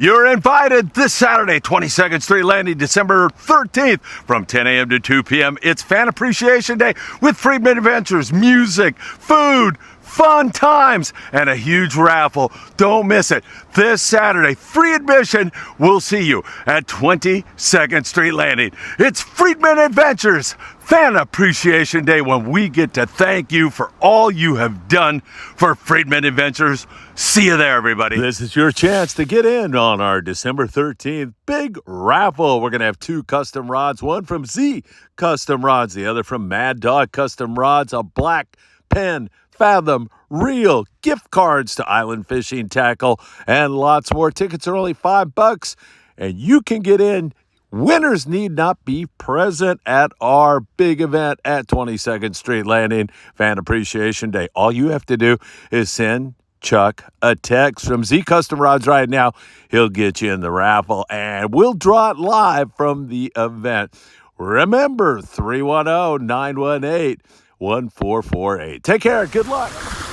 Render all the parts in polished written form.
You're invited this Saturday, 22nd Street Landing, December 13th from 10 a.m. to 2 p.m. It's Fan Appreciation Day with Friedman Adventures, music, food, fun times, and a huge raffle. Don't miss it. This Saturday, free admission. We'll see you at 22nd Street Landing. It's Friedman Adventures Fan Appreciation Day when we get to thank you for all you have done for Friedman Adventures. See you there, everybody. This is your chance to get in on our December 13th big raffle. We're going to have 2 custom rods, one from Z Custom Rods, the other from Mad Dog Custom Rods, a black pen, Fathom, reel, gift cards to Island Fishing Tackle, and lots more. Tickets are only $5, and you can get in. Winners need not be present at our big event at 22nd Street Landing, Fan Appreciation Day. All you have to do is send Chuck a text from Z Custom Rods right now. He'll get you in the raffle, and we'll draw it live from the event. Remember, 310-918-1448. Take care. Good luck.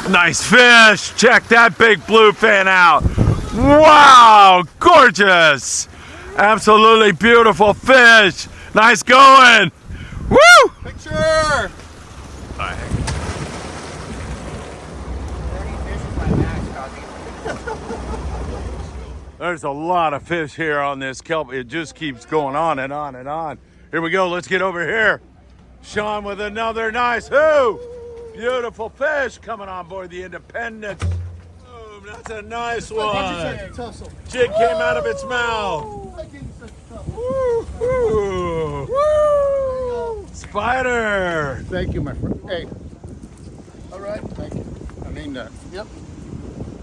Nice fish. Check that big bluefin out. Wow. Gorgeous. Absolutely beautiful fish. Nice going. Woo. Picture. There's a lot of fish here on this kelp. It just keeps going on and on and on. Here we go. Let's get over here. Sean with another nice beautiful fish coming on board the Independence. Boom, that's a nice one. Jig came out of its mouth. Woo. Spider. Thank you, my friend. Hey. All right. Thank you. I mean, yep.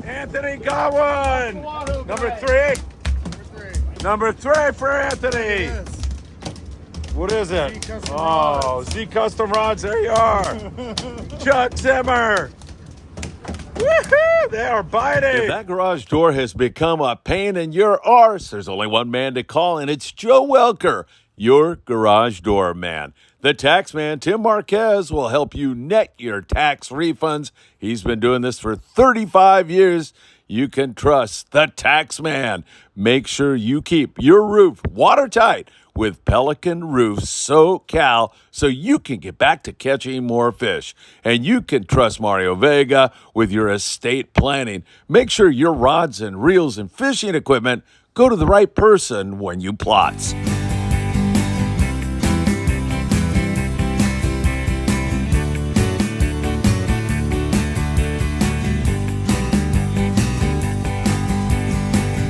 Anthony got one. Number 3. Number 3 for Anthony. Yes. What is it? Z Custom Rods. Z Custom Rods. There you are. Chuck Zimmer. Woohoo! They are biting. If that garage door has become a pain in your arse, there's only one man to call, and it's Joe Welker, your garage door man. The tax man, Tim Marquez, will help you net your tax refunds. He's been doing this for 35 years. You can trust the tax man. Make sure you keep your roof watertight with Pelican Roofs SoCal so you can get back to catching more fish. And you can trust Mario Vega with your estate planning. Make sure your rods and reels and fishing equipment go to the right person when you plot.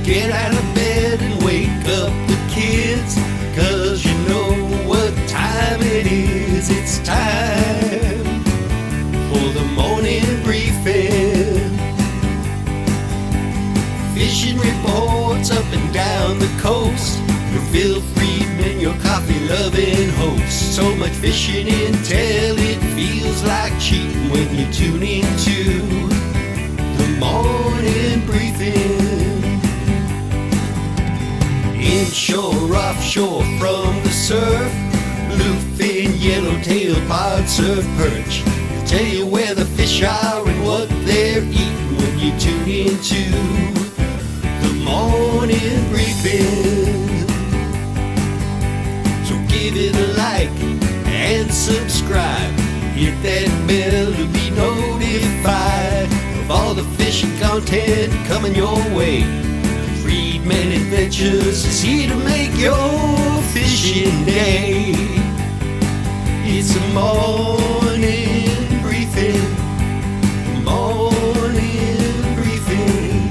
Get out of bed and wake up the kids, 'cause you know what time it is. It's time for the morning briefing. Fishing reports up and down the coast. Your Phil Friedman, your coffee-loving host. So much fishing intel, it feels like cheating when you tune into the morning briefing. Inshore, offshore, from the surf, bluefin, yellowtail, pod, surf, perch. They'll tell you where the fish are and what they're eating when you tune into the morning briefing. So give it a like and subscribe. Hit that bell to be notified of all the fishing content coming your way. Friedman Adventures is here to make your fishing day. It's a morning briefing. Morning briefing.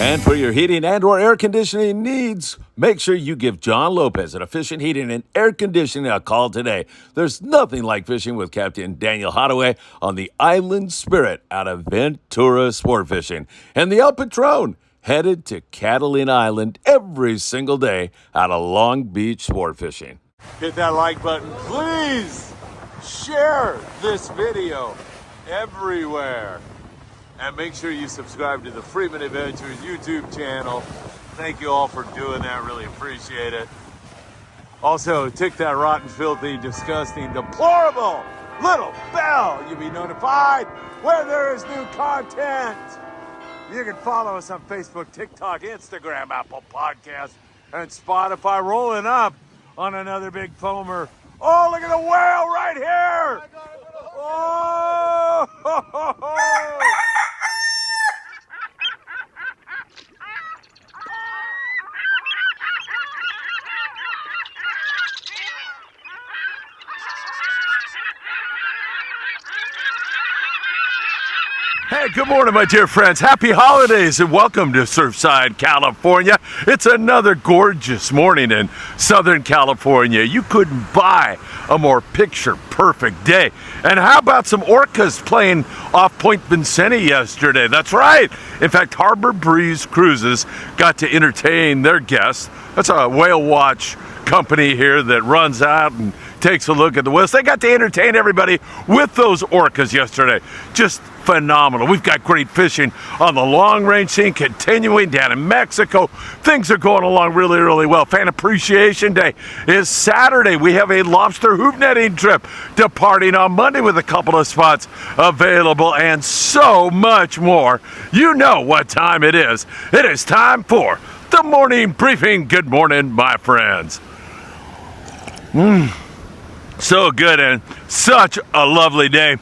And for your heating and or air conditioning needs, make sure you give John Lopez at Efficient Heating and Air Conditioning a call today. There's nothing like fishing with Captain Daniel Hottaway on the Island Spirit out of Ventura Sport Fishing. And the El Patron, headed to Catalina Island every single day out of Long Beach Sport Fishing. Hit that like button. Please share this video everywhere. And make sure you subscribe to the Friedman Adventures YouTube channel. Thank you all for doing that. Really appreciate it. Also, tick that rotten, filthy, disgusting, deplorable little bell. You'll be notified when there is new content. You can follow us on Facebook, TikTok, Instagram, Apple Podcasts, and Spotify. Rolling up on another big foamer. Oh, look at the whale right here! Oh! Hey, good morning, my dear friends. Happy holidays and welcome to Surfside, California. It's another gorgeous morning in Southern California. You couldn't buy a more picture-perfect day. And how about some orcas playing off Point Vincenti yesterday? That's right. In fact, Harbor Breeze Cruises got to entertain their guests. That's a whale watch company here that runs out and takes a look at the whales. They got to entertain everybody with those orcas yesterday. Just phenomenal. We've got great fishing on the long range scene continuing down in Mexico. Things are going along really, really well. Fan Appreciation Day is Saturday. We have a lobster hoop netting trip departing on Monday with a couple of spots available and so much more. You know what time it is. It is time for the morning briefing. Good morning, my friends. So good and such a lovely day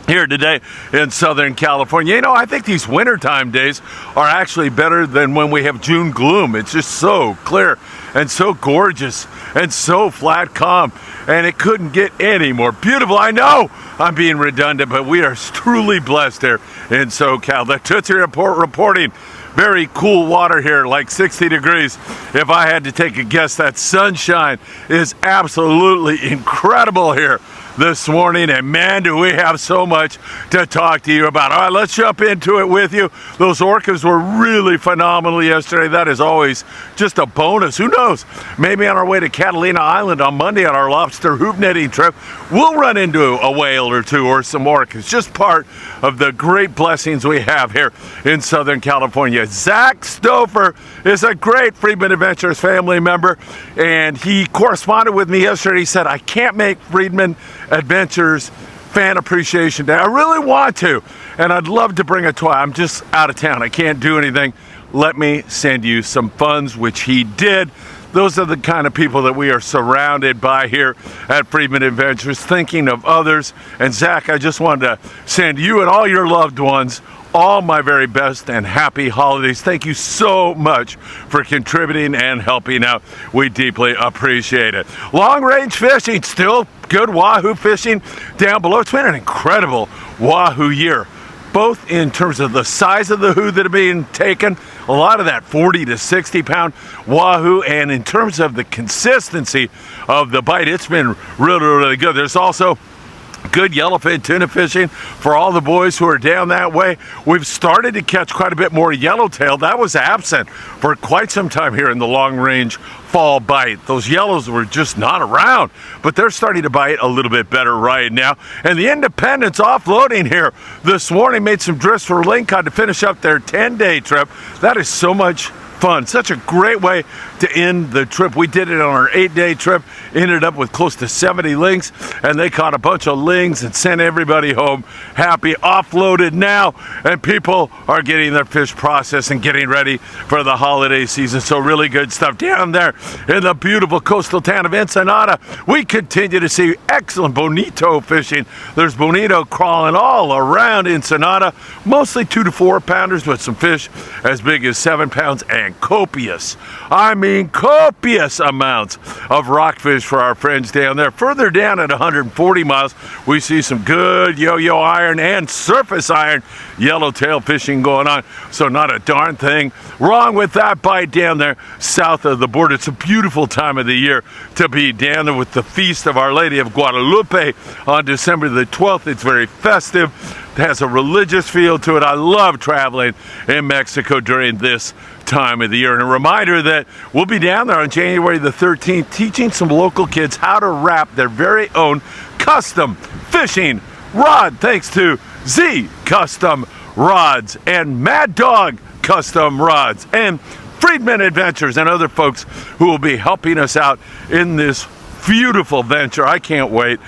here today in Southern California. You know, I think these wintertime days are actually better than when we have June gloom. It's just so clear and so gorgeous and so flat calm, and it couldn't get any more beautiful. I know I'm being redundant, but we are truly blessed here in SoCal. The Tootsie Report reporting very cool water here, like 60 degrees. If I had to take a guess, that sunshine is absolutely incredible here this morning, and man, do we have so much to talk to you about. All right, let's jump into it with you. Those orcas were really phenomenal yesterday. That is always just a bonus. Who knows? Maybe on our way to Catalina Island on Monday on our lobster hoop netting trip, we'll run into a whale or two or some orcas. Just part of the great blessings we have here in Southern California. Zach Stouffer is a great Friedman Adventures family member, and he corresponded with me yesterday. He said, I can't make Friedman Adventures Fan Appreciation Day. I really want to, and I'd love to bring a toy. I'm just out of town. I can't do anything. Let me send you some funds, which he did. Those are the kind of people that we are surrounded by here at Friedman Adventures, thinking of others. And Zach, I just wanted to send you and all your loved ones all my very best and happy holidays. Thank you so much for contributing and helping out. We deeply appreciate it. Long range fishing, still good wahoo fishing down below. It's been an incredible wahoo year, both in terms of the size of the who that are being taken, a lot of that 40 to 60 pound wahoo, and in terms of the consistency of the bite, it's been really, really good. There's also good yellowfin tuna fishing for all the boys who are down that way. We've started to catch quite a bit more yellowtail. That was absent for quite some time here in the long range fall bite. Those yellows were just not around, but they're starting to bite a little bit better right now. And the Independents offloading here this morning made some drifts for Lincoln to finish up their 10-day trip. That is so much fun. Such a great way to end the trip. We did it on our 8-day trip, ended up with close to 70 lings, and they caught a bunch of lings and sent everybody home happy. Offloaded now, and people are getting their fish processed and getting ready for the holiday season. So really good stuff down there in the beautiful coastal town of Ensenada. We continue to see excellent bonito fishing. There's bonito crawling all around Ensenada, mostly 2 to 4 pounders, but some fish as big as 7 pounds, and copious amounts of rockfish for our friends down there. Further down at 140 miles, we see some good yo-yo iron and surface iron yellowtail fishing going on. So not a darn thing wrong with that bite down there south of the border. It's a beautiful time of the year to be down there with the Feast of Our Lady of Guadalupe on December the 12th. It's very festive. It has a religious feel to it. I love traveling in Mexico during this time of the year. And a reminder that we'll be down there on January the 13th teaching some local kids how to wrap their very own custom fishing rod, thanks to Z Custom Rods and Mad Dog Custom Rods and Friedman Adventures and other folks who will be helping us out in this beautiful venture. I can't wait.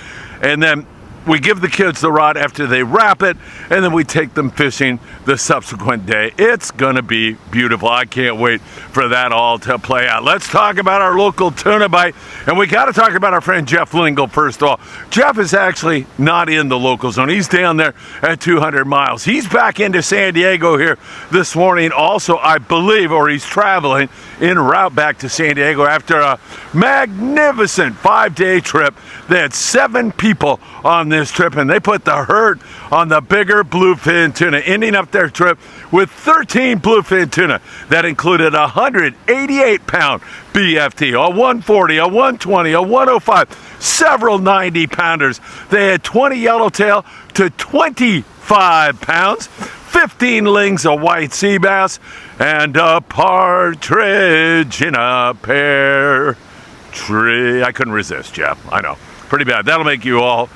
And then We give the kids the rod after they wrap it, and then we take them fishing the subsequent day. It's gonna be beautiful. I can't wait for that all to play out. Let's talk about our local tuna bite, and we got to talk about our friend Jeff Lingle first of all. Jeff is actually not in the local zone. He's down there at 200 miles. He's back into San Diego here this morning also, I believe, or he's traveling en route back to San Diego after a magnificent 5-day trip. They had 7 people on this trip, and they put the hurt on the bigger bluefin tuna, ending up their trip with 13 bluefin tuna. That included a 188-pound BFT, a 140, a 120, a 105, several 90-pounders. They had 20 yellowtail to 25 pounds, 15 lings of white sea bass, and a partridge in a pear tree. I couldn't resist, Jeff. I know. Pretty bad. That'll make you all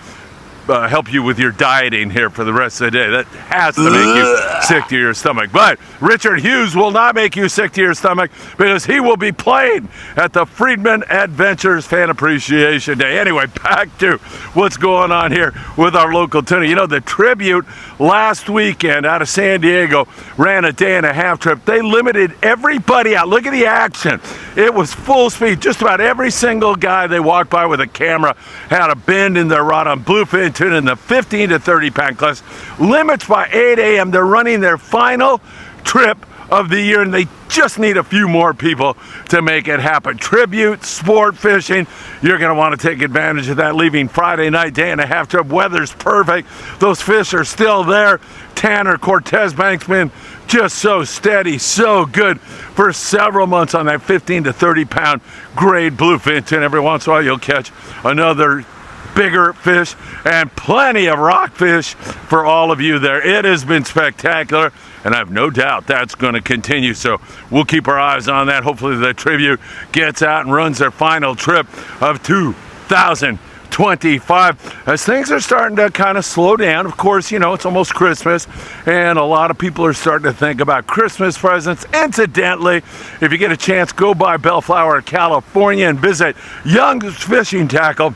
help you with your dieting here for the rest of the day. That has to make you sick to your stomach. But Richard Hughes will not make you sick to your stomach because he will be playing at the Friedman Adventures Fan Appreciation Day. Anyway, back to what's going on here with our local tuna. You know, the Tribute last weekend out of San Diego ran a day-and-a-half trip. They limited everybody out. Look at the action. It was full speed. Just about every single guy they walked by with a camera had a bend in their rod on bluefin tuna in the 15 to 30 pound class. Limits by 8 a.m. They're running their final trip of the year, and they just need a few more people to make it happen. Tribute, sport fishing, you're going to want to take advantage of that. Leaving Friday night, day-and-a-half trip. Weather's perfect. Those fish are still there. Tanner Cortez Banksman, just so steady, so good for several months on that 15 to 30 pound grade bluefin tuna. Every once in a while, you'll catch another bigger fish and plenty of rockfish for all of you there. It has been spectacular, and I have no doubt that's going to continue. So we'll keep our eyes on that. Hopefully the Tribute gets out and runs their final trip of 2025 as things are starting to kind of slow down. Of course, you know, it's almost Christmas, and a lot of people are starting to think about Christmas presents. Incidentally, if you get a chance, go by Bellflower, California, and visit Young's Fishing Tackle.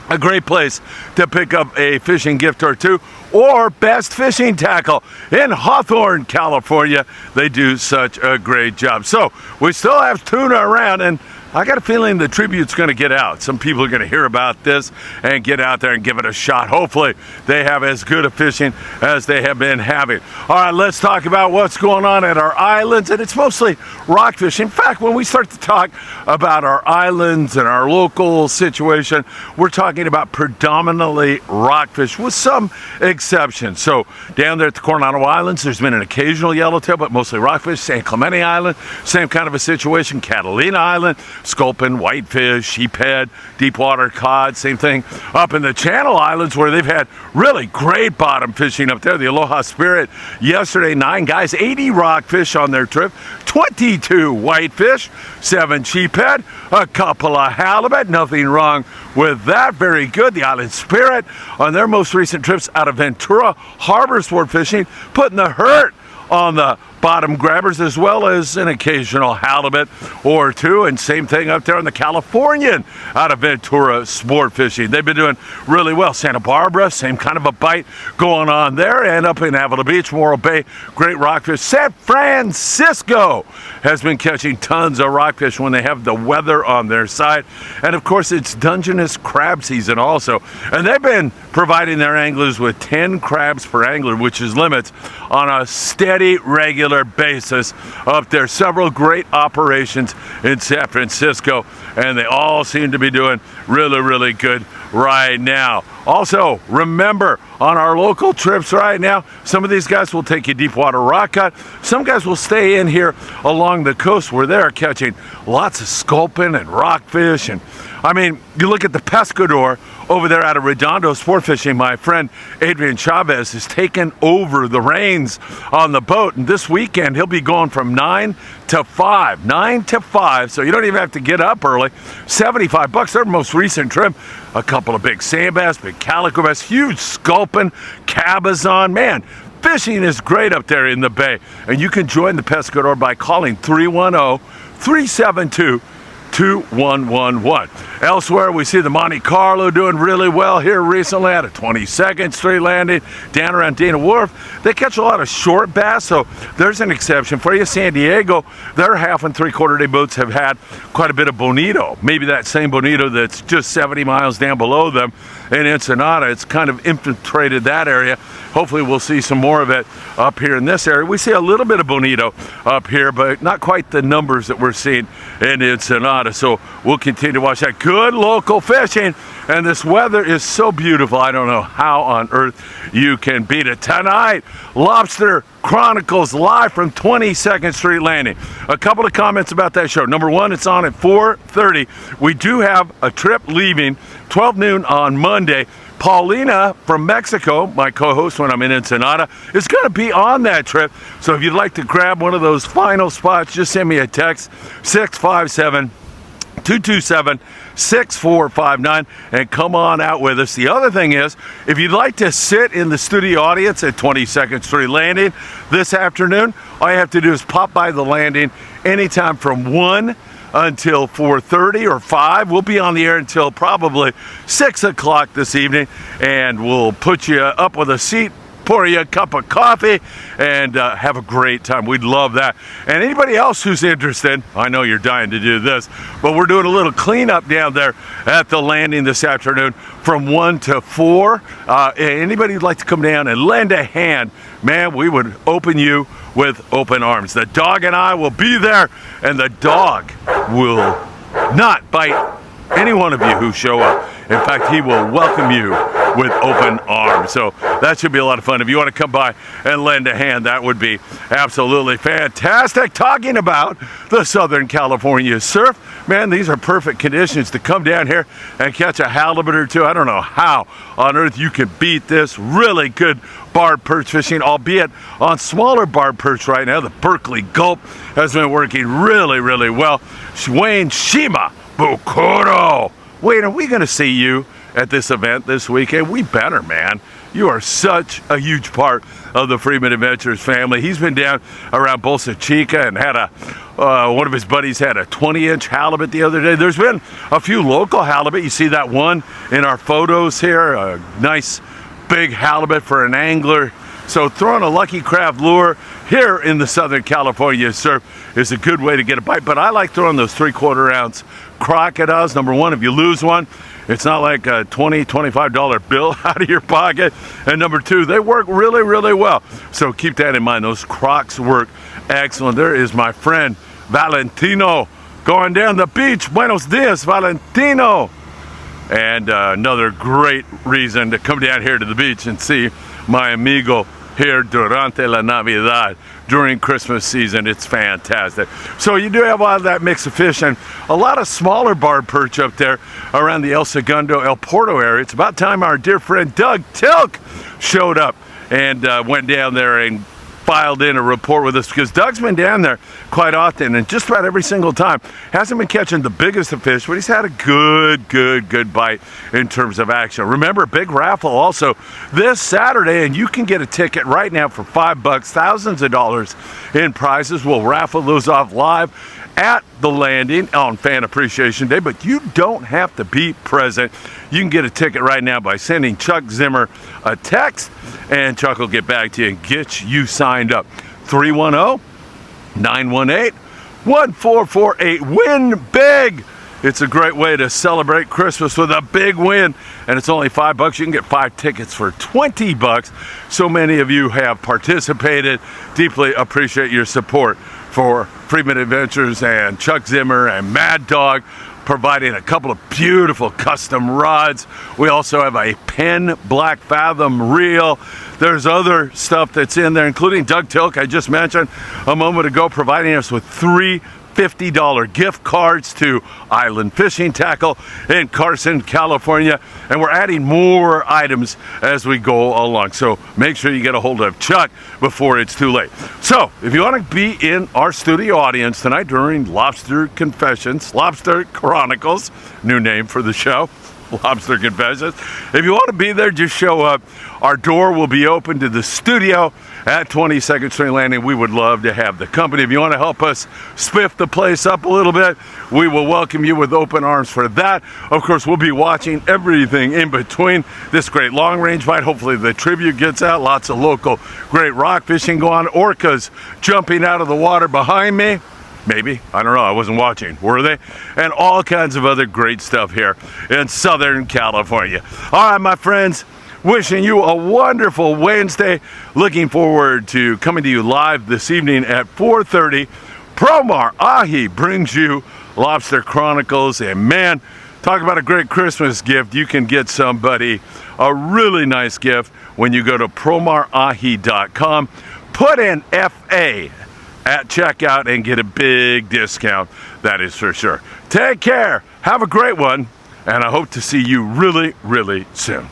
A great place to pick up a fishing gift or two, or Best Fishing Tackle in Hawthorne, California. They do such a great job. So we still have tuna around, and I got a feeling the Tribute's going to get out. Some people are going to hear about this and get out there and give it a shot. Hopefully they have as good a fishing as they have been having. All right, let's talk about what's going on at our islands, and it's mostly rockfish. In fact, when we start to talk about our islands and our local situation, we're talking about predominantly rockfish with some exceptions. So down there at the Coronado Islands, there's been an occasional yellowtail, but mostly rockfish. San Clemente Island, same kind of a situation. Catalina Island, sculpin, whitefish, sheephead, deep water cod, same thing up in the Channel Islands where they've had really great bottom fishing up there. The Aloha Spirit yesterday, 9 guys, 80 rockfish on their trip, 22 whitefish, 7 sheephead, a couple of halibut, nothing wrong with that. Very good. The Island Spirit on their most recent trips out of Ventura Harbor sport fishing, putting the hurt on the bottom grabbers as well as an occasional halibut or two, and same thing up there on the Californian out of Ventura sport fishing. They've been doing really well. Santa Barbara, same kind of a bite going on there, and up in Avila Beach, Morro Bay, great rockfish. San Francisco has been catching tons of rockfish when they have the weather on their side, and of course it's Dungeness crab season also, and they've been providing their anglers with 10 crabs per angler, which is limits on a steady, regular basis up there. Several great operations in San Francisco, and they all seem to be doing really, really good right now. Also, remember, on our local trips right now, some of these guys will take you deep water rock cut. Some guys will stay in here along the coast where they're catching lots of sculpin and rockfish. And I mean, you look at the Pescador over there out of Redondo sport fishing. My friend Adrian Chavez has taken over the reins on the boat, and this weekend he'll be going from 9 to 5. 9 to 5, so you don't even have to get up early. $75, their most recent trip. A couple of big sand bass, big calico bass, huge sculpin, cabezon. Man, fishing is great up there in the bay, and you can join the Pescador by calling 310-372 2111. Elsewhere, we see the Monte Carlo doing really well here recently at a 22nd Street landing down around Dana Wharf. They catch a lot of short bass, so there's an exception for you. San Diego, their 1/2 and 3/4 day boats have had quite a bit of bonito. Maybe that same bonito that's just 70 miles down below them in Ensenada. It's kind of infiltrated that area. Hopefully we'll see some more of it up here in this area. We see a little bit of bonito up here, but not quite the numbers that we're seeing in Ensenada. So we'll continue to watch that. Good local fishing, and this weather is so beautiful. I don't know how on earth you can beat it. Tonight, Lobster Chronicles live from 22nd Street Landing. A couple of comments about that show. Number one, it's on at 4:30. We do have a trip leaving 12 noon on Monday. Paulina from Mexico, my co-host when I'm in Ensenada, is going to be on that trip. So if you'd like to grab one of those final spots, just send me a text, 657-227-6459, and come on out with us. The other thing is, if you'd like to sit in the studio audience at 22nd Street Landing this afternoon, all you have to do is pop by the landing anytime from 1 until 4:30 or 5. We'll be on the air until probably 6 o'clock this evening, and we'll put you up with a seat, pour you a cup of coffee, and have a great time. We'd love that. And anybody else who's interested, I know you're dying to do this, but we're doing a little cleanup down there at the landing this afternoon from 1 to 4. Anybody who'd like to come down and lend a hand, man, we would open you with open arms. The dog and I will be there, and the dog will not bite any one of you who show up. In fact, he will welcome you with open arms. So that should be a lot of fun. If you want to come by and lend a hand, that would be absolutely fantastic. Talking about the Southern California surf, man, these are perfect conditions to come down here and catch a halibut or two. I don't know how on earth you can beat this really good barred perch fishing, albeit on smaller barred perch right now. The Berkeley Gulp has been working really, really well. Wayne Shima Bukuro. Wayne, are we going to see you at this event this weekend? We better, man. You are such a huge part of the Friedman Adventures family. He's been down around Bolsa Chica and had one of his buddies had a 20-inch halibut the other day. There's been a few local halibut. You see that one in our photos here, a nice big halibut for an angler. So throwing a Lucky Craft lure here in the Southern California surf is a good way to get a bite. But I like throwing those 3/4 ounce crocodiles. Number one, if you lose one, it's not like a $20, $25 bill out of your pocket. And number two, they work really, really well. So keep that in mind. Those crocs work excellent. There is my friend Valentino going down the beach. Buenos dias, Valentino. And another great reason to come down here to the beach and see my amigo here durante la Navidad, during Christmas season. It's fantastic. So you do have a lot of that mix of fish and a lot of smaller barred perch up there around the El Segundo, El Porto area. It's about time our dear friend Doug Tilk showed up and went down there and filed in a report with us, because Doug's been down there quite often and just about every single time. Hasn't been catching the biggest of fish, but he's had a good bite in terms of action. Remember, big raffle also this Saturday, and you can get a ticket right now for $5, thousands of dollars in prizes. We'll raffle those off live at the landing on Fan Appreciation Day, but you don't have to be present. You can get a ticket right now by sending Chuck Zimmer a text, and Chuck will get back to you and get you signed up. 310-918-1448. Win big! It's a great way to celebrate Christmas with a big win, and it's only $5. You can get 5 tickets for $20. So many of you have participated. Deeply appreciate your support for Friedman Adventures and Chuck Zimmer and Mad Dog, providing a couple of beautiful custom rods. We also have a Penn Black Fathom reel. There's other stuff that's in there, including Doug Tilk, I just mentioned a moment ago, providing us with 3 $50 gift cards to Island Fishing Tackle in Carson, California. And we're adding more items as we go along. So make sure you get a hold of Chuck before it's too late. So if you want to be in our studio audience tonight during Lobster Confessions, Lobster Chronicles, new name for the show, Lobster Confessions. If you want to be there, just show up. Our door will be open to the studio at 22nd Street Landing. We would love to have the company. If you want to help us spiff the place up a little bit, we will welcome you with open arms for that. Of course, we'll be watching everything in between this great long range fight. Hopefully the tribute gets out. Lots of local great rock fishing go on. Orcas jumping out of the water behind me. Maybe, I don't know, I wasn't watching, were they? And all kinds of other great stuff here in Southern California. All right, my friends, wishing you a wonderful Wednesday. Looking forward to coming to you live this evening at 4:30. Promar Ahi brings you Lobster Chronicles, and man, talk about a great Christmas gift. You can get somebody a really nice gift when you go to promarahi.com. Put in FA at checkout and get a big discount, that is for sure. Take care, have a great one, and I hope to see you really, really soon.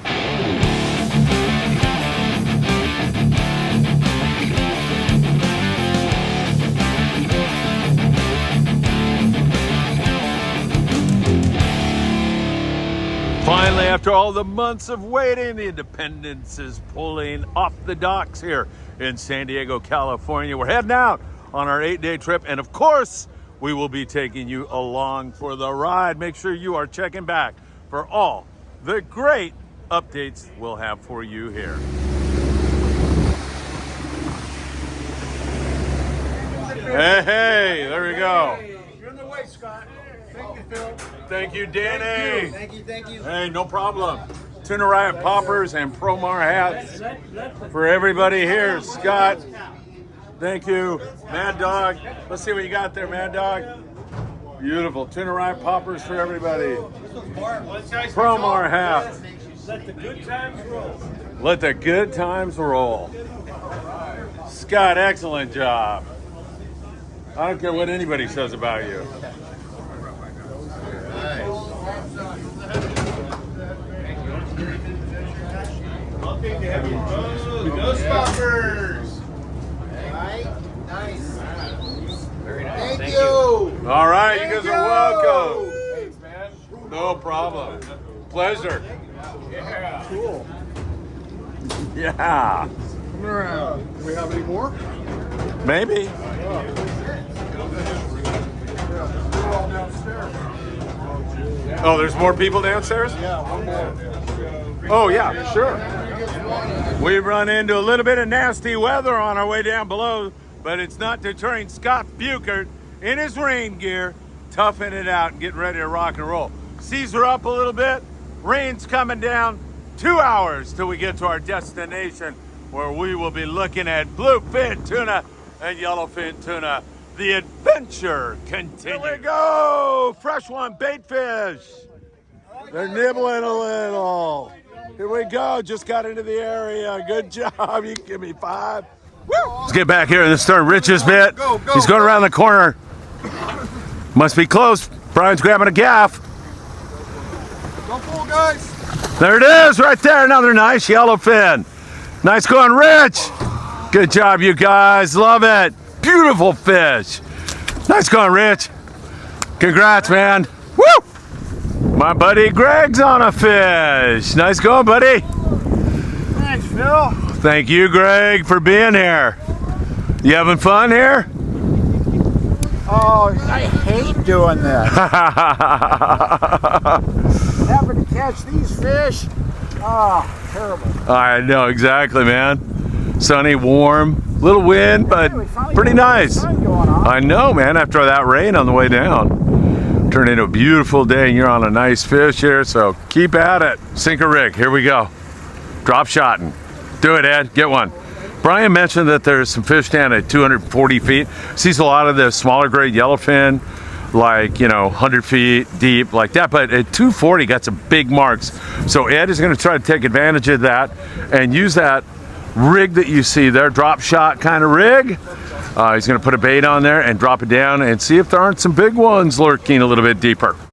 Finally, after all the months of waiting, the Independence is pulling off the docks here in San Diego, California. We're heading out on our 8-day trip, and of course, we will be taking you along for the ride. Make sure you are checking back for all the great updates we'll have for you here. Hey, there we go. You're in the way, Scott. Thank you, Phil. Thank you, Danny. Thank you. Hey, no problem. Tuna Riot poppers and Promar hats for everybody here. Scott, thank you. Mad Dog, let's see what you got there, Mad Dog. Beautiful. Tuna Riot poppers for everybody. Promar hats. Let the good times roll. Let the good times roll. Scott, excellent job. I don't care what anybody says about you. Ghostbusters. Nice. Thank you. All right, you guys are welcome. Thanks, man. No problem. Pleasure. Yeah. Cool. Yeah. Coming around. Do we have any more? Maybe. They're all downstairs. Oh, there's more people downstairs? Yeah, one more. Oh, yeah, sure. We've run into a little bit of nasty weather on our way down below, but it's not deterring Scott Buchert in his rain gear, toughing it out and getting ready to rock and roll. Seas are up a little bit, rain's coming down. 2 hours till we get to our destination, where we will be looking at bluefin tuna and yellowfin tuna. The adventure continues. Here we go! Fresh one, bait fish. They're nibbling a little. Here we go, just got into the area. Good job, you can give me 5. Woo! Let's get back here in the stern. Rich's bit. He's going around the corner. Must be close. Brian's grabbing a gaff. Go full, guys. There it is, right there. Another nice yellowfin. Nice going, Rich. Good job, you guys. Love it. Beautiful fish. Nice going, Rich. Congrats, man. Woo! My buddy Greg's on a fish. Nice going, buddy. Thanks, Phil. Thank you, Greg, for being here. You having fun here? Oh, I hate doing this. Having to catch these fish. Oh, terrible. I know, exactly, man. Sunny, warm, little wind, but pretty nice. I know, man, after that rain on the way down. Turned into a beautiful day, and you're on a nice fish here, so keep at it. Sinker rig, here we go. Drop shotting. Do it, Ed, get one. Brian mentioned that there's some fish down at 240 feet. Sees a lot of the smaller grade yellowfin, like, 100 feet deep, like that. But at 240, got some big marks. So Ed is going to try to take advantage of that and use that rig that you see there, drop shot kind of rig. He's going to put a bait on there and drop it down and see if there aren't some big ones lurking a little bit deeper.